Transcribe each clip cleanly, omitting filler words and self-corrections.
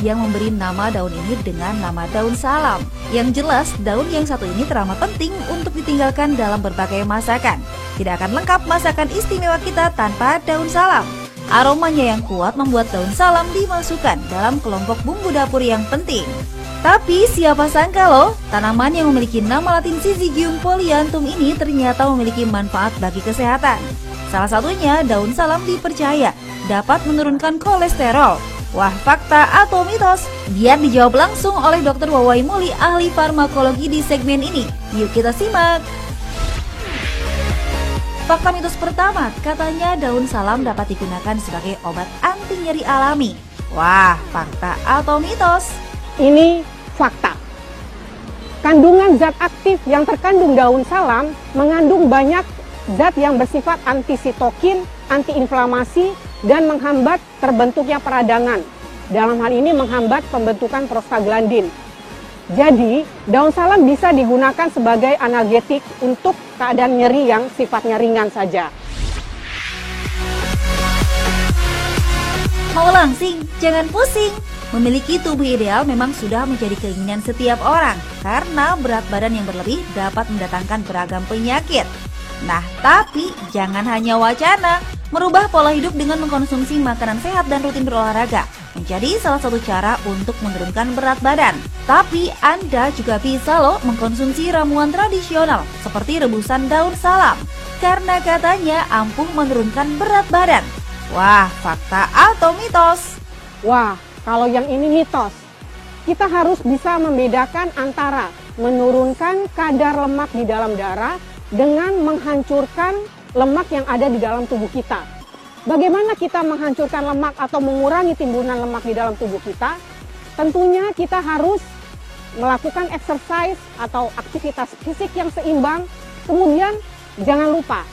yang memberi nama daun ini dengan nama daun salam. Yang jelas, daun yang satu ini teramat penting untuk ditinggalkan dalam berbagai masakan. Tidak akan lengkap masakan istimewa kita tanpa daun salam. Aromanya yang kuat membuat daun salam dimasukkan dalam kelompok bumbu dapur yang penting. Tapi siapa sangka loh, tanaman yang memiliki nama latin Syzygium polyanthum ini ternyata memiliki manfaat bagi kesehatan. Salah satunya daun salam dipercaya dapat menurunkan kolesterol. Wah, fakta atau mitos? Biar dijawab langsung oleh Dr. Wawai Muli, ahli farmakologi di segmen ini. Yuk kita simak. Fakta mitos pertama, katanya daun salam dapat digunakan sebagai obat anti nyeri alami. Wah, fakta atau mitos? Ini fakta. Kandungan zat aktif yang terkandung daun salam mengandung banyak zat yang bersifat anti-sitokin, anti-inflamasi, dan menghambat terbentuknya peradangan. Dalam hal ini menghambat pembentukan prostaglandin. Jadi, daun salam bisa digunakan sebagai analgetik untuk keadaan nyeri yang sifatnya ringan saja. Mau langsing? Jangan pusing. Memiliki tubuh ideal memang sudah menjadi keinginan setiap orang karena berat badan yang berlebih dapat mendatangkan beragam penyakit. Nah, tapi jangan hanya wacana. Merubah pola hidup dengan mengkonsumsi makanan sehat dan rutin berolahraga menjadi salah satu cara untuk menurunkan berat badan. Tapi Anda juga bisa loh mengkonsumsi ramuan tradisional seperti rebusan daun salam karena katanya ampuh menurunkan berat badan. Wah, fakta atau mitos? Wah, kalau yang ini mitos. Kita harus bisa membedakan antara menurunkan kadar lemak di dalam darah dengan menghancurkan lemak yang ada di dalam tubuh kita. Bagaimana kita menghancurkan lemak atau mengurangi timbunan lemak di dalam tubuh kita? Tentunya kita harus melakukan exercise atau aktivitas fisik yang seimbang. Kemudian jangan lupa,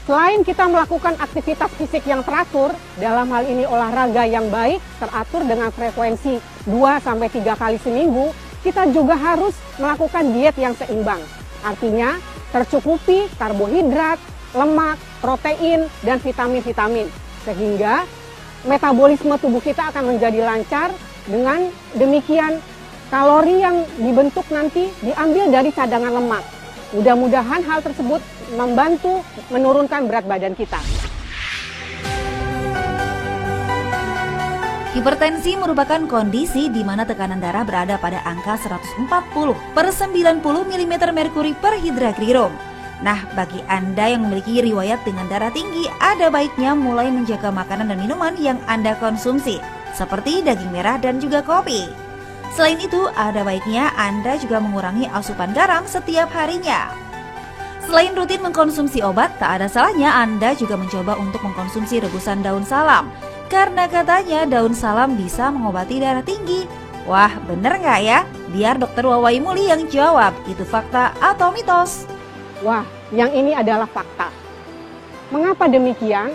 selain kita melakukan aktivitas fisik yang teratur, dalam hal ini olahraga yang baik, teratur dengan frekuensi 2-3 kali seminggu, kita juga harus melakukan diet yang seimbang. Artinya, tercukupi karbohidrat, lemak, protein, dan vitamin-vitamin. Sehingga metabolisme tubuh kita akan menjadi lancar. Dengan demikian, kalori yang dibentuk nanti diambil dari cadangan lemak. Mudah-mudahan hal tersebut membantu menurunkan berat badan kita. Hipertensi merupakan kondisi di mana tekanan darah berada pada angka 140/90 mm merkuri per hidrakrirum. Nah, bagi Anda yang memiliki riwayat dengan darah tinggi, ada baiknya mulai menjaga makanan dan minuman yang Anda konsumsi, seperti daging merah dan juga kopi. Selain itu, ada baiknya Anda juga mengurangi asupan garam setiap harinya. Selain rutin mengkonsumsi obat, tak ada salahnya Anda juga mencoba untuk mengkonsumsi rebusan daun salam. Karena katanya daun salam bisa mengobati darah tinggi. Wah, bener nggak ya? Biar Dr. Wawai Muli yang jawab, itu fakta atau mitos? Wah, yang ini adalah fakta. Mengapa demikian?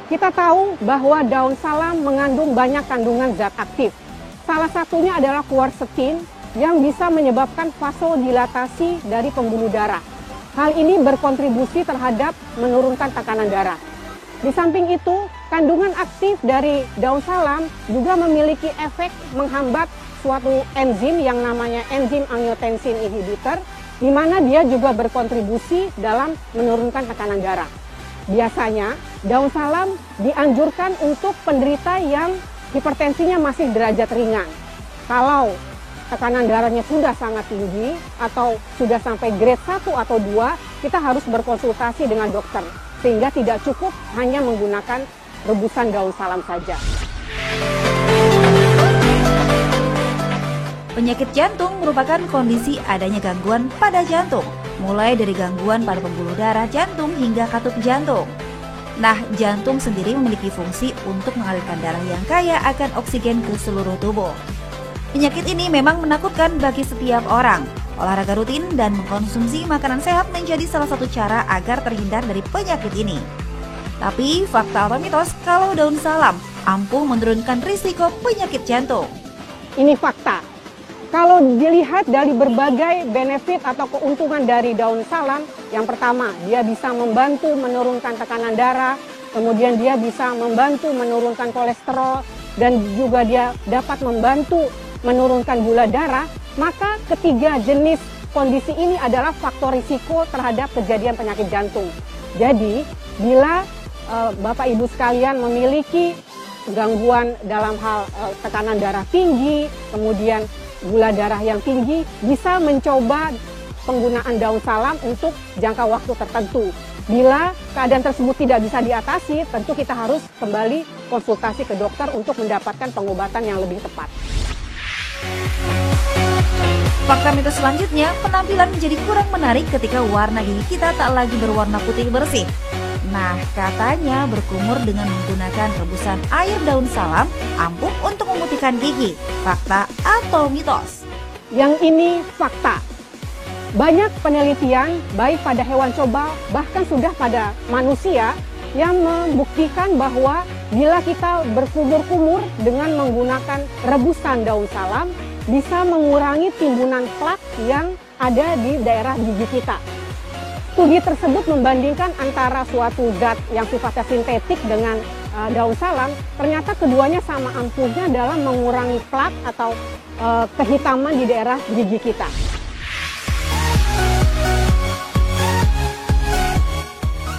Kita tahu bahwa daun salam mengandung banyak kandungan zat aktif. Salah satunya adalah quercetin yang bisa menyebabkan vasodilatasi dari pembuluh darah. Hal ini berkontribusi terhadap menurunkan tekanan darah. Di samping itu, kandungan aktif dari daun salam juga memiliki efek menghambat suatu enzim yang namanya enzim angiotensin inhibitor, di mana dia juga berkontribusi dalam menurunkan tekanan darah. Biasanya, daun salam dianjurkan untuk penderita yang hipertensinya masih derajat ringan. Kalau tekanan darahnya sudah sangat tinggi atau sudah sampai grade 1 atau 2, kita harus berkonsultasi dengan dokter, sehingga tidak cukup hanya menggunakan rebusan daun salam saja. Penyakit jantung merupakan kondisi adanya gangguan pada jantung, mulai dari gangguan pada pembuluh darah jantung hingga katup jantung. Nah, jantung sendiri memiliki fungsi untuk mengalirkan darah yang kaya akan oksigen ke seluruh tubuh. Penyakit ini memang menakutkan bagi setiap orang. Olahraga rutin dan mengkonsumsi makanan sehat menjadi salah satu cara agar terhindar dari penyakit ini. Tapi, fakta atau mitos kalau daun salam ampuh menurunkan risiko penyakit jantung? Ini fakta. Kalau dilihat dari berbagai benefit atau keuntungan dari daun salam, yang pertama, dia bisa membantu menurunkan tekanan darah, kemudian dia bisa membantu menurunkan kolesterol, dan juga dia dapat membantu menurunkan gula darah, maka ketiga jenis kondisi ini adalah faktor risiko terhadap kejadian penyakit jantung. Jadi, bila Bapak Ibu sekalian memiliki gangguan dalam hal tekanan darah tinggi, kemudian gula darah yang tinggi, bisa mencoba penggunaan daun salam untuk jangka waktu tertentu. Bila keadaan tersebut tidak bisa diatasi, tentu kita harus kembali konsultasi ke dokter untuk mendapatkan pengobatan yang lebih tepat. Fakta mitos selanjutnya, penampilan menjadi kurang menarik ketika warna gigi kita tak lagi berwarna putih bersih. Nah, katanya berkumur dengan menggunakan rebusan air daun salam ampuh untuk memutihkan gigi. Fakta atau mitos? Yang ini fakta. Banyak penelitian, baik pada hewan coba, bahkan sudah pada manusia, yang membuktikan bahwa bila kita berkumur-kumur dengan menggunakan rebusan daun salam, bisa mengurangi timbunan plak yang ada di daerah gigi kita. Studi tersebut membandingkan antara suatu zat yang sifatnya sintetik dengan daun salam, ternyata keduanya sama ampuhnya dalam mengurangi plak atau kehitaman di daerah gigi kita.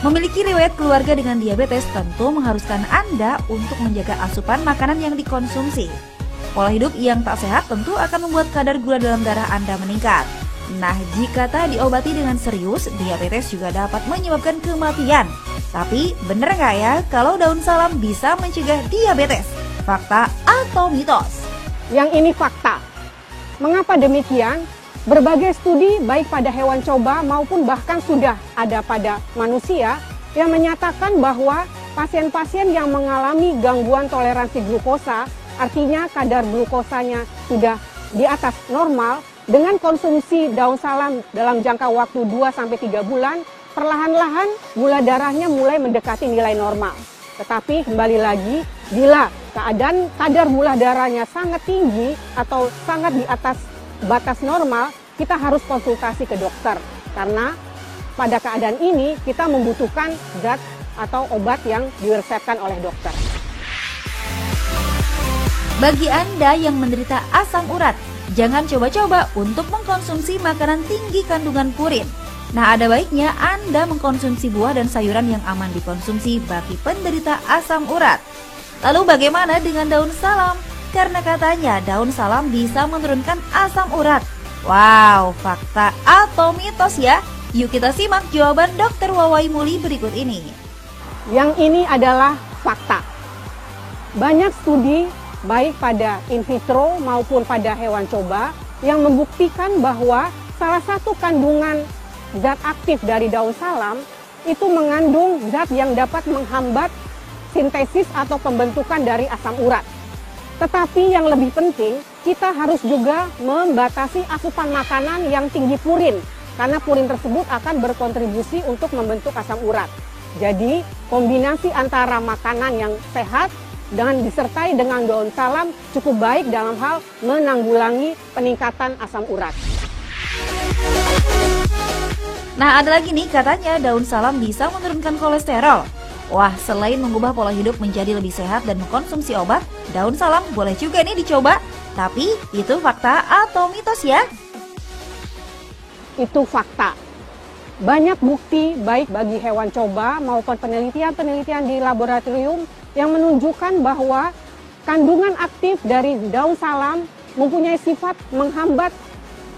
Memiliki riwayat keluarga dengan diabetes tentu mengharuskan Anda untuk menjaga asupan makanan yang dikonsumsi. Pola hidup yang tak sehat tentu akan membuat kadar gula dalam darah Anda meningkat. Nah, jika tak diobati dengan serius, diabetes juga dapat menyebabkan kematian. Tapi, benar nggak ya kalau daun salam bisa mencegah diabetes? Fakta atau mitos? Yang ini fakta. Mengapa demikian? Berbagai studi baik pada hewan coba maupun bahkan sudah ada pada manusia yang menyatakan bahwa pasien-pasien yang mengalami gangguan toleransi glukosa, artinya kadar glukosanya sudah di atas normal, dengan konsumsi daun salam dalam jangka waktu 2-3 bulan, perlahan-lahan gula darahnya mulai mendekati nilai normal. Tetapi kembali lagi, bila keadaan kadar gula darahnya sangat tinggi atau sangat di atas batas normal, kita harus konsultasi ke dokter. Karena pada keadaan ini kita membutuhkan zat atau obat yang diresepkan oleh dokter. Bagi Anda yang menderita asam urat, jangan coba-coba untuk mengkonsumsi makanan tinggi kandungan purin. Nah, ada baiknya Anda mengkonsumsi buah dan sayuran yang aman dikonsumsi bagi penderita asam urat. Lalu bagaimana dengan daun salam? Karena katanya daun salam bisa menurunkan asam urat. Wow, fakta atau mitos ya? Yuk kita simak jawaban Dr. Wawai Muli berikut ini. Yang ini adalah fakta. Banyak studi baik pada in vitro maupun pada hewan coba yang membuktikan bahwa salah satu kandungan zat aktif dari daun salam itu mengandung zat yang dapat menghambat sintesis atau pembentukan dari asam urat. Tetapi yang lebih penting, kita harus juga membatasi asupan makanan yang tinggi purin, karena purin tersebut akan berkontribusi untuk membentuk asam urat. Jadi, kombinasi antara makanan yang sehat dan disertai dengan daun salam cukup baik dalam hal menanggulangi peningkatan asam urat. Nah, ada lagi nih katanya daun salam bisa menurunkan kolesterol. Wah, selain mengubah pola hidup menjadi lebih sehat dan mengkonsumsi obat, daun salam boleh juga nih dicoba. Tapi itu fakta atau mitos ya? Itu fakta. Banyak bukti baik bagi hewan coba maupun penelitian-penelitian di laboratorium yang menunjukkan bahwa kandungan aktif dari daun salam mempunyai sifat menghambat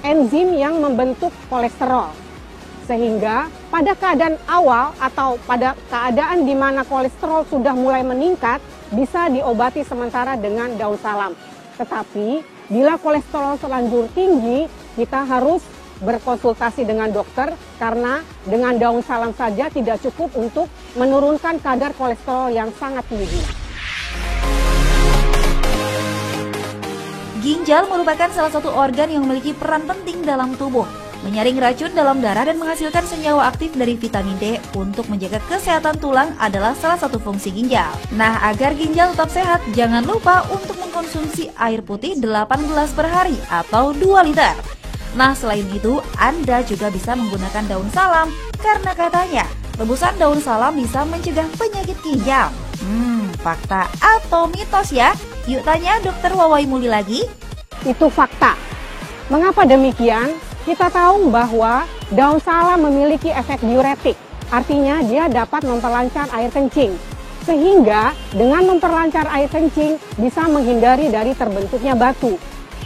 enzim yang membentuk kolesterol. Sehingga pada keadaan awal atau pada keadaan di mana kolesterol sudah mulai meningkat, bisa diobati sementara dengan daun salam. Tetapi bila kolesterol terlanjur tinggi, kita harus berkonsultasi dengan dokter karena dengan daun salam saja tidak cukup untuk menurunkan kadar kolesterol yang sangat tinggi. Ginjal merupakan salah satu organ yang memiliki peran penting dalam tubuh, menyaring racun dalam darah dan menghasilkan senyawa aktif dari vitamin D untuk menjaga kesehatan tulang adalah salah satu fungsi ginjal. Nah, agar ginjal tetap sehat, jangan lupa untuk mengkonsumsi air putih 8 gelas per hari atau 2 liter. Nah, selain itu, Anda juga bisa menggunakan daun salam karena katanya rebusan daun salam bisa mencegah penyakit ginjal. fakta atau mitos ya? Yuk tanya Dokter Wawai Muli lagi. Itu fakta. Mengapa demikian? Kita tahu bahwa daun salam memiliki efek diuretik, artinya dia dapat memperlancar air kencing. Sehingga dengan memperlancar air kencing bisa menghindari dari terbentuknya batu.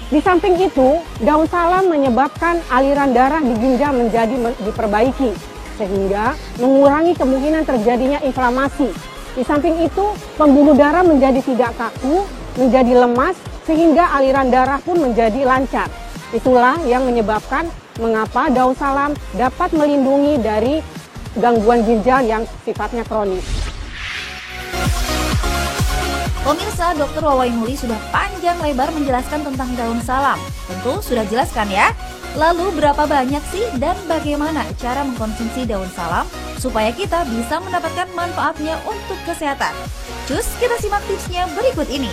Di samping itu, daun salam menyebabkan aliran darah di ginjal menjadi diperbaiki, sehingga mengurangi kemungkinan terjadinya inflamasi. Di samping itu, pembuluh darah menjadi tidak kaku, menjadi lemas, sehingga aliran darah pun menjadi lancar. Itulah yang menyebabkan mengapa daun salam dapat melindungi dari gangguan ginjal yang sifatnya kronis. Pemirsa, Dokter Wawai Muli sudah panjang lebar menjelaskan tentang daun salam. Tentu sudah jelas kan ya? Lalu berapa banyak sih dan bagaimana cara mengkonsumsi daun salam supaya kita bisa mendapatkan manfaatnya untuk kesehatan? Cus, kita simak tipsnya berikut ini.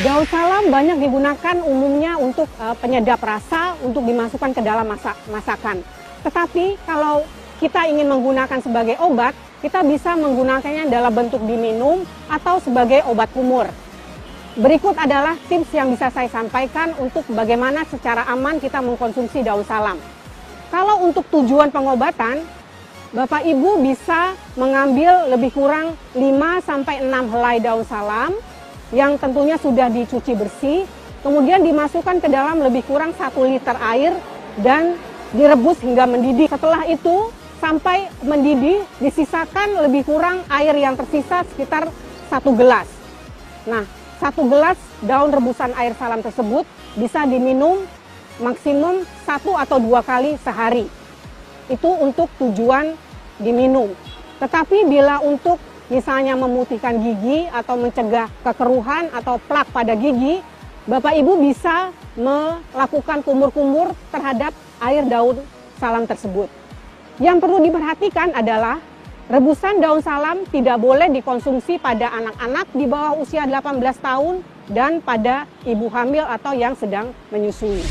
Daun salam banyak digunakan umumnya untuk penyedap rasa, untuk dimasukkan ke dalam masakan. Tetapi kalau kita ingin menggunakan sebagai obat, kita bisa menggunakannya dalam bentuk diminum atau sebagai obat kumur. Berikut adalah tips yang bisa saya sampaikan untuk bagaimana secara aman kita mengkonsumsi daun salam. Kalau untuk tujuan pengobatan, Bapak Ibu bisa mengambil lebih kurang 5-6 helai daun salam yang tentunya sudah dicuci bersih, kemudian dimasukkan ke dalam lebih kurang 1 liter air dan direbus hingga mendidih. Setelah itu, sampai mendidih, disisakan lebih kurang air yang tersisa sekitar 1 gelas. Nah, 1 gelas daun rebusan air salam tersebut bisa diminum maksimum 1 atau 2 kali sehari. Itu untuk tujuan diminum. Tetapi bila untuk misalnya memutihkan gigi atau mencegah kekeruhan atau plak pada gigi, Bapak Ibu bisa melakukan kumur-kumur terhadap air daun salam tersebut. Yang perlu diperhatikan adalah rebusan daun salam tidak boleh dikonsumsi pada anak-anak di bawah usia 18 tahun dan pada ibu hamil atau yang sedang menyusui.